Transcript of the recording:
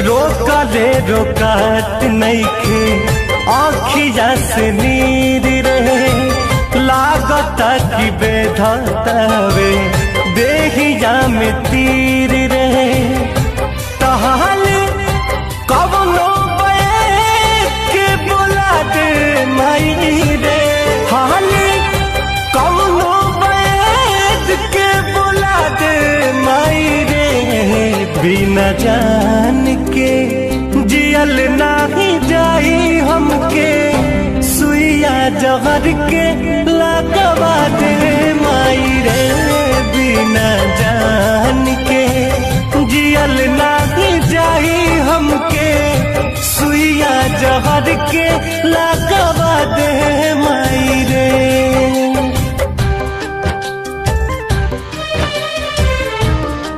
रोकले रोकात नइखे आँखिया से नीर रहे लागता कि बेधतावे देहिया में तीर रहे तहाले कवनो के बुला दे माई रे हाले कवनो के बुला दे माई रे बिना जान के जियल नाही जाई हमके सुइया जहर के लगवा दे माई रे बिना जान के जियल नाही जाई हमके सुइया जहर के लगवा